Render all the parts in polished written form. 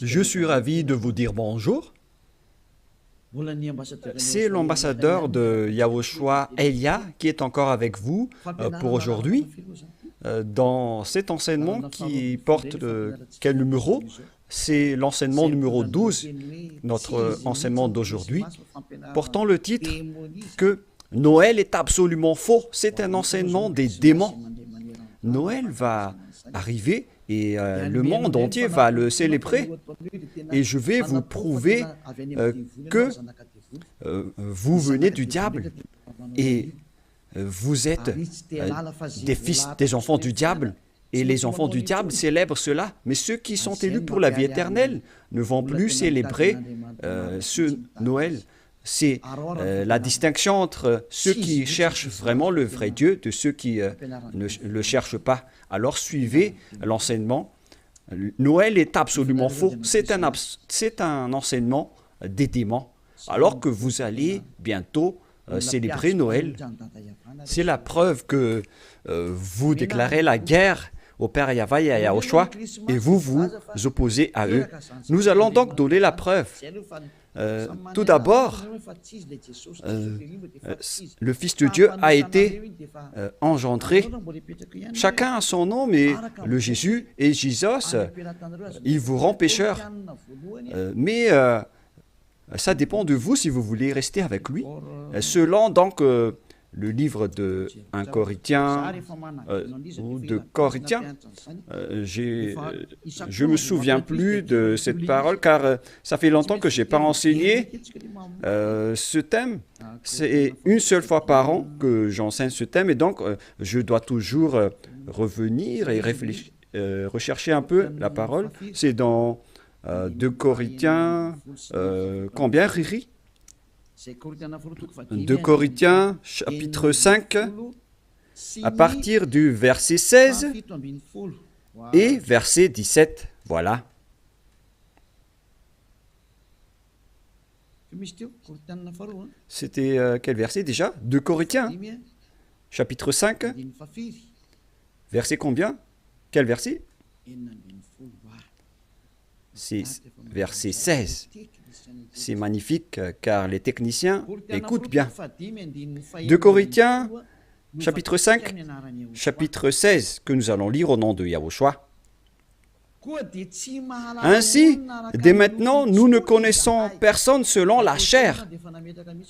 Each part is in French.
Je suis ravi de vous dire bonjour. C'est l'ambassadeur de Yahushua, Elia, qui est encore avec vous pour aujourd'hui. Dans cet enseignement qui porte quel numéro? C'est l'enseignement numéro 12, notre enseignement d'aujourd'hui, portant le titre que Noël est absolument faux. C'est un enseignement des démons. Noël va arriver et le monde entier va le célébrer. Et je vais vous prouver que vous venez du diable et vous êtes des fils, des enfants du diable. Et les enfants du diable célèbrent cela. Mais ceux qui sont élus pour la vie éternelle ne vont plus célébrer ce Noël. C'est la distinction entre ceux qui cherchent vraiment le vrai Dieu de ceux qui ne le cherchent pas. Alors suivez l'enseignement. Noël est absolument faux. C'est un enseignement des démons. Alors que vous allez bientôt célébrer Noël, c'est la preuve que vous déclarez la guerre au Père Yahweh et à Yahushua et vous vous opposez à eux. Nous allons donc donner la preuve. Tout d'abord, le Fils de Dieu a été engendré. Chacun a son nom, mais le Jésus et Jésus, il vous rend pécheur. Mais ça dépend de vous si vous voulez rester avec lui. Selon donc le livre de 1 Corinthiens ou de Corinthiens, je ne me souviens plus de cette parole car ça fait longtemps que je n'ai pas enseigné ce thème. C'est une seule fois par an que j'enseigne ce thème et donc je dois toujours revenir et réfléchir, rechercher un peu la parole. C'est dans 2 Corinthiens, combien, Riri? 2 Corinthiens, chapitre 5, à partir du verset 16 et verset 17. Voilà. C'était quel verset déjà? 2 Corinthiens, chapitre 5, verset combien? Quel verset? C'est verset 16. C'est magnifique car les techniciens écoutent bien. 2 Corinthiens, chapitre 5, chapitre 16, que nous allons lire au nom de Yahushua. Ainsi, dès maintenant, nous ne connaissons personne selon la chair.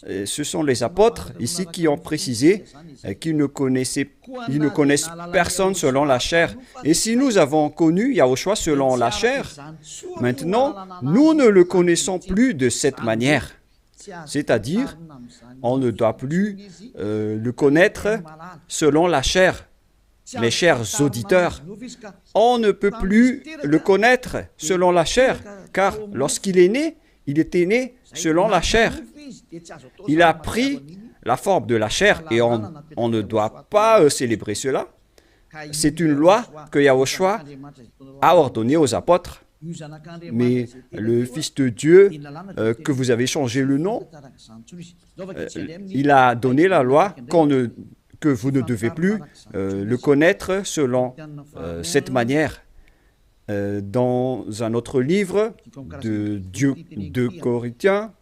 Et ce sont les apôtres ici qui ont précisé qu'ils ne connaissent personne selon la chair. Et si nous avons connu Yahushua selon la chair, maintenant, nous ne le connaissons plus de cette manière. C'est-à-dire, on ne doit plus le connaître selon la chair. Mes chers auditeurs, on ne peut plus le connaître selon la chair, car lorsqu'il est né, il était né selon la chair. Il a pris la forme de la chair et on ne doit pas célébrer cela. C'est une loi que Yahushua a ordonnée aux apôtres. Mais le Fils de Dieu, que vous avez changé le nom, il a donné la loi que vous ne devez plus le connaître selon cette manière. Dans un autre livre de Corinthiens,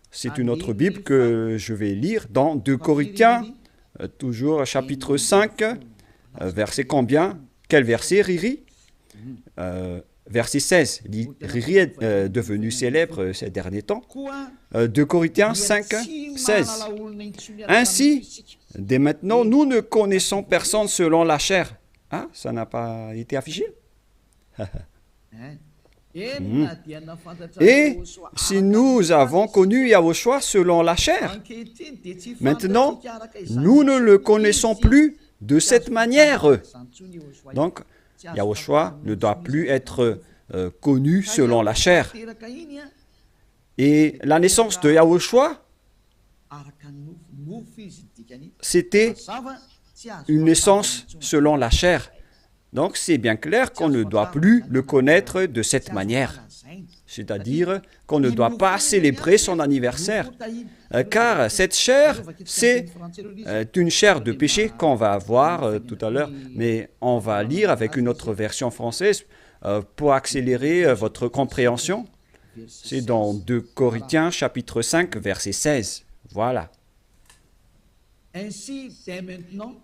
c'est une autre Bible que je vais lire, dans 2 Corinthiens, toujours chapitre 5, verset combien? Quel verset, Riri? Verset 16. Riri est devenu célèbre ces derniers temps. 2 Corinthiens 5, 16. Ainsi, dès maintenant, nous ne connaissons personne selon la chair. Ah, ça n'a pas été affiché? Et si nous avons connu Yahushua selon la chair, maintenant, nous ne le connaissons plus de cette manière. Donc, Yahushua ne doit plus être connu selon la chair. Et la naissance de Yahushua, c'était une naissance selon la chair. Donc c'est bien clair qu'on ne doit plus le connaître de cette manière. c'est-à-dire qu'on ne doit pas célébrer son anniversaire, car cette chair, c'est une chair de péché qu'on va voir tout à l'heure, mais on va lire avec une autre version française pour accélérer votre compréhension. C'est dans 2 Corinthiens chapitre 5, verset 16. Voilà. Ainsi, dès maintenant,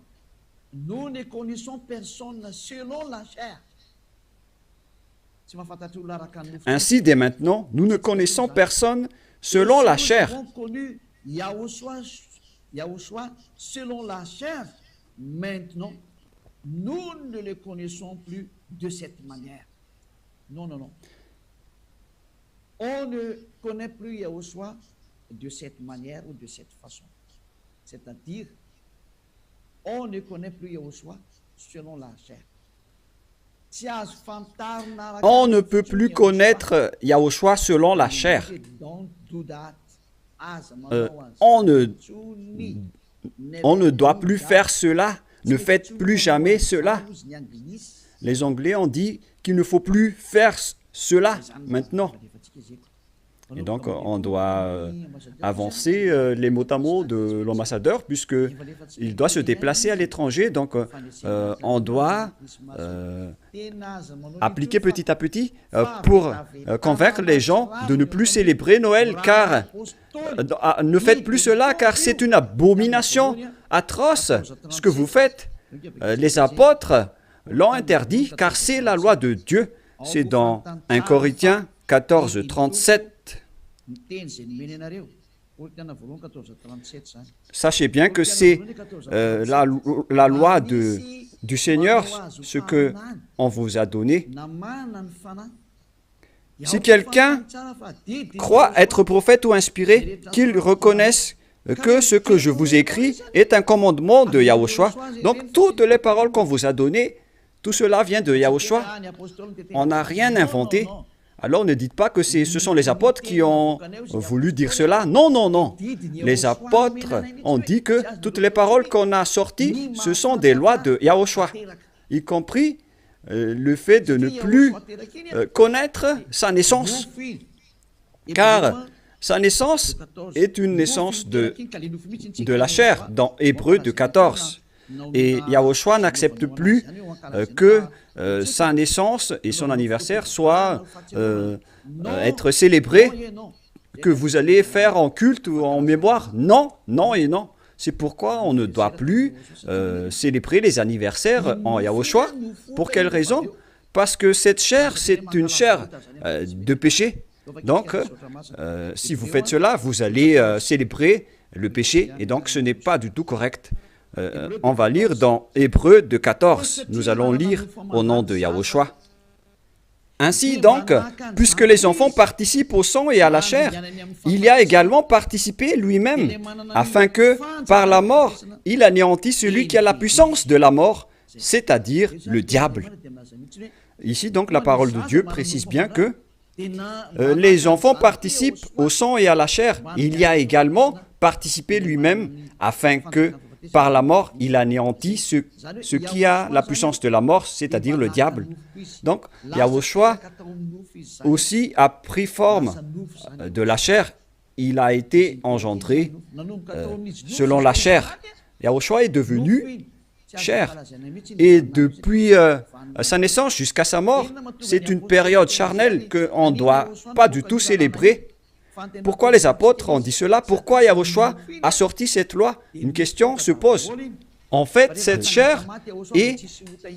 nous ne connaissons personne selon la chair. Ainsi, dès maintenant, nous ne connaissons personne selon la chair. Nous avons connu Yahushua selon la chair. Maintenant, nous ne le connaissons plus de cette manière. Non, non, non. On ne connaît plus Yahushua de cette manière ou de cette façon. C'est-à-dire, on ne connaît plus Yahushua selon la chair. On ne peut plus connaître Yahushua selon la chair. On ne doit plus faire cela. Ne faites plus jamais cela. Les Anglais ont dit qu'il ne faut plus faire cela maintenant. Et donc, on doit avancer les mots à mots de l'ambassadeur, puisqu'il doit se déplacer à l'étranger. Donc, on doit appliquer petit à petit pour convaincre les gens de ne plus célébrer Noël, car ne faites plus cela, car c'est une abomination atroce ce que vous faites. Les apôtres l'ont interdit, car c'est la loi de Dieu. C'est dans 1 Corinthiens 14, 37. Sachez bien que c'est la loi du Seigneur, ce qu'on vous a donné. Si quelqu'un croit être prophète ou inspiré, qu'il reconnaisse que ce que je vous écris est un commandement de Yahushua. Donc, toutes les paroles qu'on vous a données, tout cela vient de Yahushua. On n'a rien inventé. Alors ne dites pas que ce sont les apôtres qui ont voulu dire cela. Non, non, non. Les apôtres ont dit que toutes les paroles qu'on a sorties, ce sont des lois de Yahushua, y compris le fait de ne plus connaître sa naissance. Car sa naissance est une naissance de la chair, dans Hébreux 14. Et Yahushua n'accepte plus que sa naissance et son anniversaire soient être célébrés, que vous allez faire en culte ou en mémoire. Non, non et non. C'est pourquoi on ne doit plus célébrer les anniversaires en Yahushua. Pour quelle raison? Parce que cette chair, c'est une chair de péché. Donc, si vous faites cela, vous allez célébrer le péché, et donc ce n'est pas du tout correct. On va lire dans Hébreux 14. Nous allons lire au nom de Yahushua. Ainsi donc, puisque les enfants participent au sang et à la chair, il y a également participé lui-même, afin que, par la mort, il anéantisse celui qui a la puissance de la mort, c'est-à-dire le diable. Ici donc, la parole de Dieu précise bien que les enfants participent au sang et à la chair. Il y a également participé lui-même, afin que, par la mort, il anéantit ce qui a la puissance de la mort, c'est-à-dire le diable. Donc, Yahushua aussi a pris forme de la chair. Il a été engendré selon la chair. Yahushua est devenu chair. Et depuis sa naissance jusqu'à sa mort, c'est une période charnelle qu'on ne doit pas du tout célébrer. Pourquoi les apôtres ont dit cela? Pourquoi Yahushua a sorti cette loi? Une question se pose. En fait, cette chair est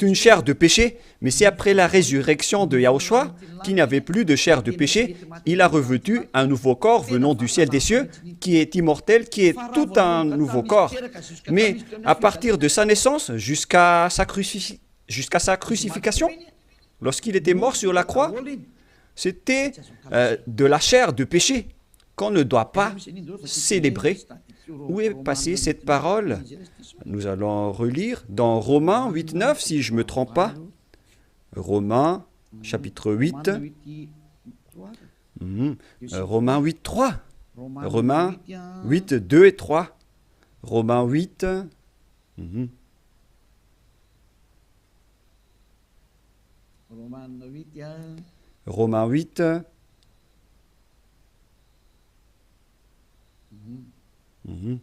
une chair de péché, mais c'est après la résurrection de Yahushua qu'il n'y avait plus de chair de péché. Il a revêtu un nouveau corps venant du ciel des cieux, qui est immortel, qui est tout un nouveau corps. Mais à partir de sa naissance jusqu'à sa crucifixion, lorsqu'il était mort sur la croix, c'était de la chair de péché qu'on ne doit pas célébrer. Où est passée cette parole? Nous allons relire dans Romains 8, 9, si je ne me trompe pas. Romains, chapitre 8. Romains 8, 3. Romains 8, 2 et 3. Romains 8. Romains 8, Mhm.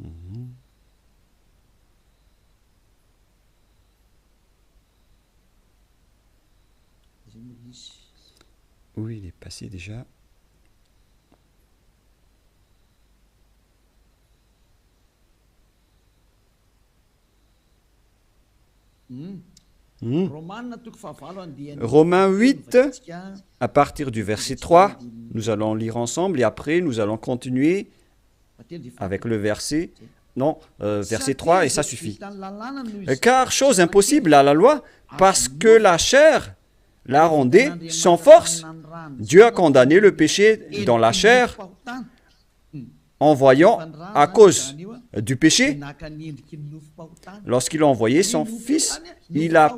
Mhm. Oui, il est passé déjà. Mhm. Romains 8, à partir du verset 3, nous allons lire ensemble et après nous allons continuer avec le verset, non, verset 3 et ça suffit. Car chose impossible à la loi, parce que la chair la rendait sans force, Dieu a condamné le péché dans la chair en voyant, à cause du péché, lorsqu'il a envoyé son Fils, il a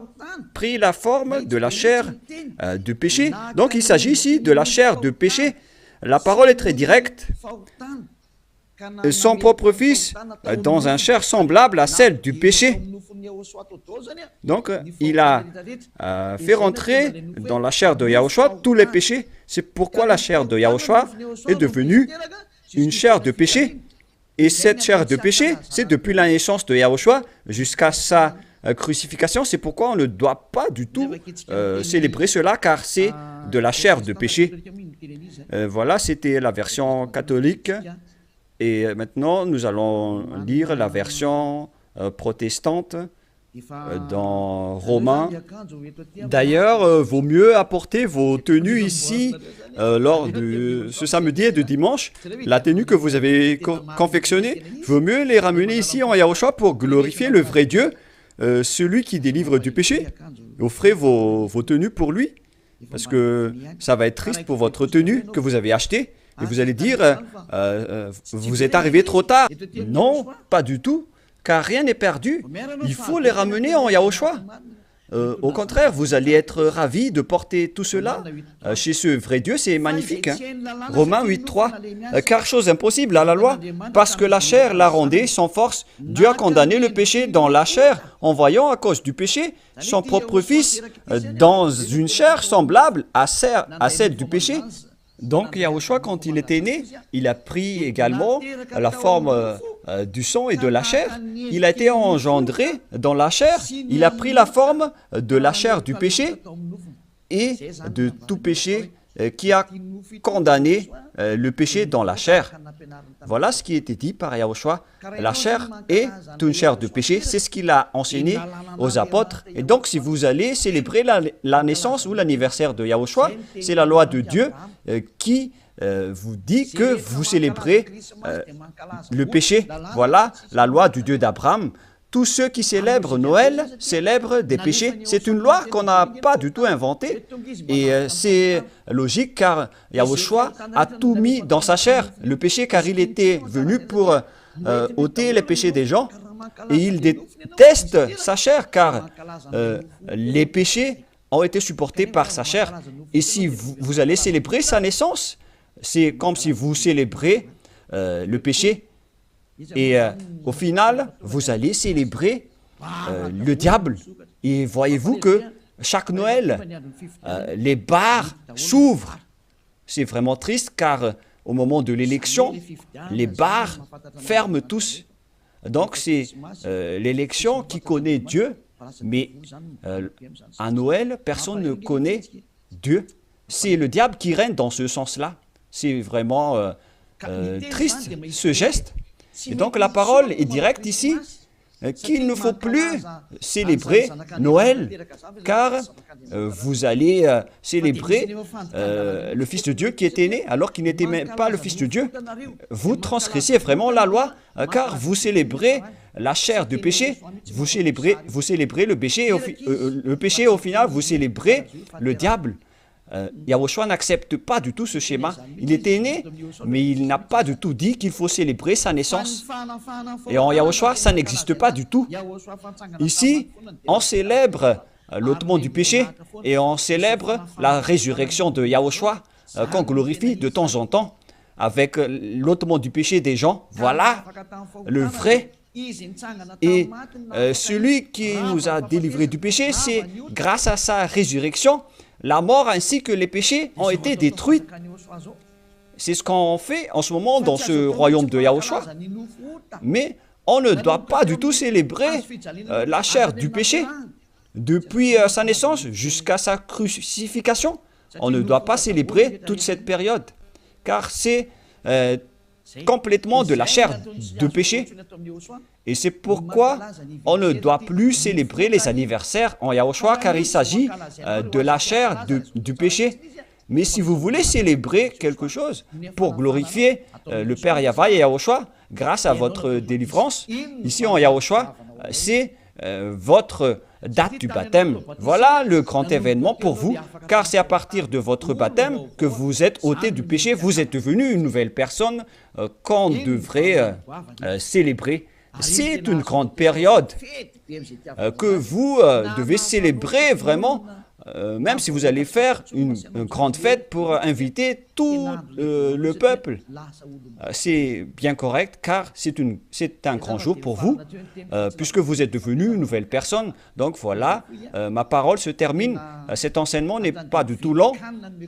pris la forme de la chair du péché. Donc il s'agit ici de la chair de péché. La parole est très directe. Son propre Fils dans un chair semblable à celle du péché. Donc, il a fait rentrer dans la chair de Yahushua tous les péchés. C'est pourquoi la chair de Yahushua est devenue une chair de péché. Et cette chair de péché, c'est depuis la naissance de Yahushua jusqu'à sa crucifixion. C'est pourquoi on ne doit pas du tout célébrer cela, car c'est de la chair de péché. Voilà, c'était la version catholique. Et maintenant, nous allons lire la version protestante dans Romains. D'ailleurs, vaut mieux apporter vos tenues ici lors de ce samedi et de dimanche. La tenue que vous avez confectionnée, vaut mieux les ramener ici en Yahushua pour glorifier le vrai Dieu, celui qui délivre du péché. Offrez vos tenues pour lui, parce que ça va être triste pour votre tenue que vous avez achetée. Et vous allez dire, vous êtes arrivé trop tard. Non, pas du tout, car rien n'est perdu. Il faut les ramener en Yahushua. Au contraire, vous allez être ravis de porter tout cela chez ce vrai Dieu, c'est magnifique. Hein? Romains 8.3, car chose impossible à la loi, parce que la chair la rendait sans force, Dieu a condamné le péché dans la chair, en voyant à cause du péché son propre Fils dans une chair semblable à celle du péché. Donc Yahushua, quand il était né, il a pris également la forme du sang et de la chair. Il a été engendré dans la chair. Il a pris la forme de la chair du péché et de tout péché qui a condamné le péché dans la chair. Voilà ce qui était dit par Yahushua. La chair est une chair de péché. C'est ce qu'il a enseigné aux apôtres. Et donc, si vous allez célébrer la naissance ou l'anniversaire de Yahushua, c'est la loi de Dieu qui vous dit que vous célébrez le péché. Voilà la loi du Dieu d'Abraham. Tous ceux qui célèbrent Noël célèbrent des péchés. C'est une loi qu'on n'a pas du tout inventée. Et c'est logique car Yahushua a tout mis dans sa chair, le péché, car il était venu pour ôter les péchés des gens. Et il déteste sa chair car les péchés ont été supportés par sa chair. Et si vous allez célébrer sa naissance, c'est comme si vous célébrez le péché. Et au final, vous allez célébrer le diable. Et voyez-vous que chaque Noël, les bars s'ouvrent. C'est vraiment triste car au moment de l'élection, les bars ferment tous. Donc c'est l'élection qui connaît Dieu, mais à Noël, personne ne connaît Dieu. C'est le diable qui règne dans ce sens-là. C'est vraiment triste ce geste. Et donc la parole est directe ici, qu'il ne faut plus célébrer Noël, car vous allez célébrer le Fils de Dieu qui était né, alors qu'il n'était même pas le Fils de Dieu. Vous transgressez vraiment la loi, car vous célébrez la chair du péché, vous célébrez le péché, au final, vous célébrez le diable. Yahushua n'accepte pas du tout ce schéma. Il était né, mais il n'a pas du tout dit qu'il faut célébrer sa naissance. Et en Yahushua, ça n'existe pas du tout. Ici, on célèbre l'ôtement du péché et on célèbre la résurrection de Yahushua qu'on glorifie de temps en temps avec l'ôtement du péché des gens. Voilà le vrai. Et celui qui nous a délivrés du péché, c'est grâce à sa résurrection. la mort ainsi que les péchés ont été détruits. C'est ce qu'on fait en ce moment dans ce royaume de Yahushua. Mais on ne doit pas du tout célébrer la chair du péché. Depuis sa naissance jusqu'à sa crucifixion, on ne doit pas célébrer toute cette période. Car c'est complètement de la chair de péché. Et c'est pourquoi on ne doit plus célébrer les anniversaires en Yahushua, car il s'agit de la chair du péché. Mais si vous voulez célébrer quelque chose pour glorifier le Père Yahva et Yahushua, grâce à votre délivrance, ici en Yahushua, c'est votre date du baptême. Voilà le grand événement pour vous, car c'est à partir de votre baptême que vous êtes ôté du péché, vous êtes devenu une nouvelle personne qu'on devrait célébrer. C'est une grande période que vous devez célébrer vraiment, même si vous allez faire une grande fête pour inviter tout le peuple. C'est bien correct, car c'est un grand jour pour vous, puisque vous êtes devenu une nouvelle personne. Donc voilà, ma parole se termine. Cet enseignement n'est pas du tout long,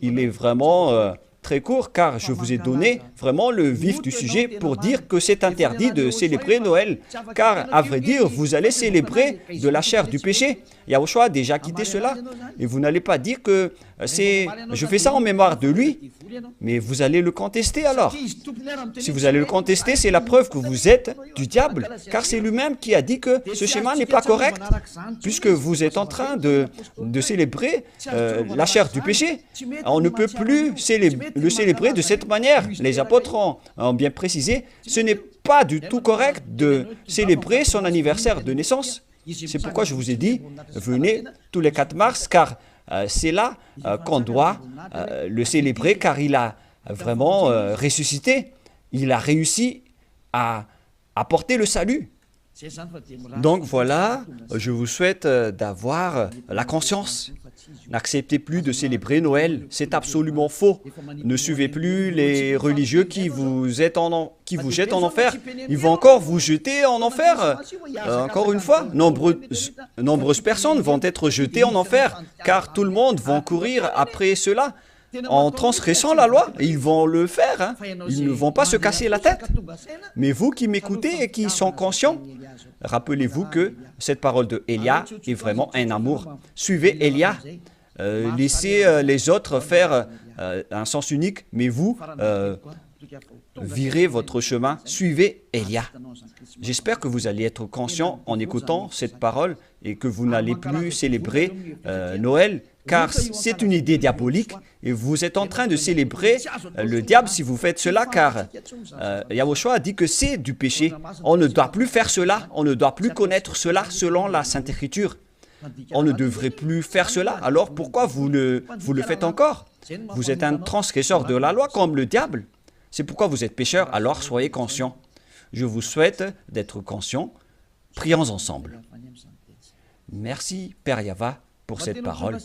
il est vraiment très court, car je vous ai donné vraiment le vif du sujet pour dire que c'est interdit de célébrer Noël. Car, à vrai dire, vous allez célébrer de la chair du péché. Yahushua a déjà quitté cela. Et vous n'allez pas dire que je fais ça en mémoire de lui. Mais vous allez le contester alors. Si vous allez le contester, c'est la preuve que vous êtes du diable. Car c'est lui-même qui a dit que ce schéma n'est pas correct. Puisque vous êtes en train de célébrer la chair du péché. On ne peut plus le célébrer de cette manière. Les apôtres ont bien précisé, ce n'est pas du tout correct de célébrer son anniversaire de naissance. C'est pourquoi je vous ai dit, venez tous les 4 mars, car c'est là qu'on doit le célébrer, car il a vraiment ressuscité. Il a réussi à apporter le salut. Donc voilà, je vous souhaite d'avoir la conscience. N'acceptez plus de célébrer Noël, c'est absolument faux. Ne suivez plus les religieux qui vous jettent en enfer. Ils vont encore vous jeter en enfer. Encore une fois, nombreuses personnes vont être jetées en enfer, car tout le monde va courir après cela. En transgressant la loi, ils vont le faire, hein. Ils ne vont pas se casser la tête. Mais vous qui m'écoutez et qui sont conscients, rappelez-vous que cette parole de Élia est vraiment un amour. Suivez Élia, laissez les autres faire un sens unique, mais vous, virez votre chemin, suivez Élia. J'espère que vous allez être conscients en écoutant cette parole et que vous n'allez plus célébrer Noël, car c'est une idée diabolique et vous êtes en train de célébrer le diable si vous faites cela, car Yahushua a dit que c'est du péché. On ne doit plus faire cela, on ne doit plus connaître cela selon la Sainte Écriture. On ne devrait plus faire cela, alors pourquoi vous le faites encore? Vous êtes un transgresseur de la loi comme le diable. C'est pourquoi vous êtes pécheur, alors soyez conscients. Je vous souhaite d'être conscients. Prions ensemble. Merci, Père Yahva, pour cette parole.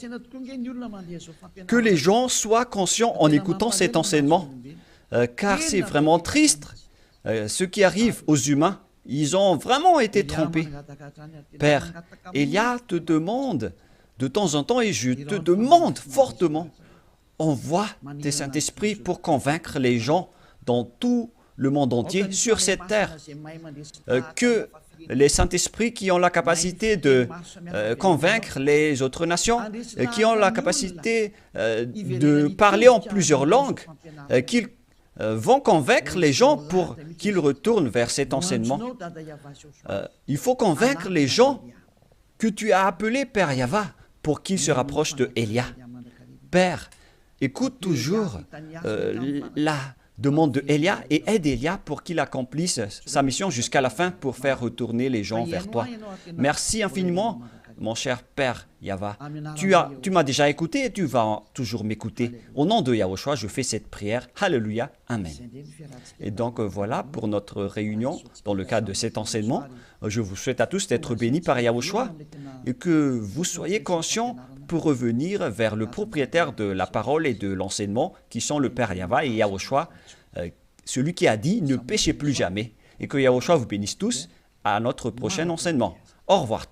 Que les gens soient conscients en écoutant cet enseignement, car c'est vraiment triste. Ce qui arrive aux humains, ils ont vraiment été trompés. Père, Élia te demande de temps en temps, et je te demande fortement, envoie tes Saint-Esprit pour convaincre les gens dans tout le monde entier, sur cette terre, que les Saint-Esprits qui ont la capacité de convaincre les autres nations, qui ont la capacité de parler en plusieurs langues, qu'ils vont convaincre les gens pour qu'ils retournent vers cet enseignement. Il faut convaincre les gens que tu as appelés Père Yahva pour qu'ils se rapprochent de Élia. Père, écoute toujours la demande de Élia et aide Élia pour qu'il accomplisse sa mission jusqu'à la fin pour faire retourner les gens vers toi. Merci infiniment, mon cher Père Yahva. Tu m'as déjà écouté et tu vas toujours m'écouter. Au nom de Yahushua, je fais cette prière. Alléluia. Amen. Et donc voilà pour notre réunion dans le cadre de cet enseignement. Je vous souhaite à tous d'être bénis par Yahushua et que vous soyez conscients pour revenir vers le propriétaire de la parole et de l'enseignement, qui sont le Père Yahva et Yahushua, celui qui a dit « Ne péchez plus jamais ». Et que Yahushua vous bénisse tous à notre prochain enseignement. Au revoir.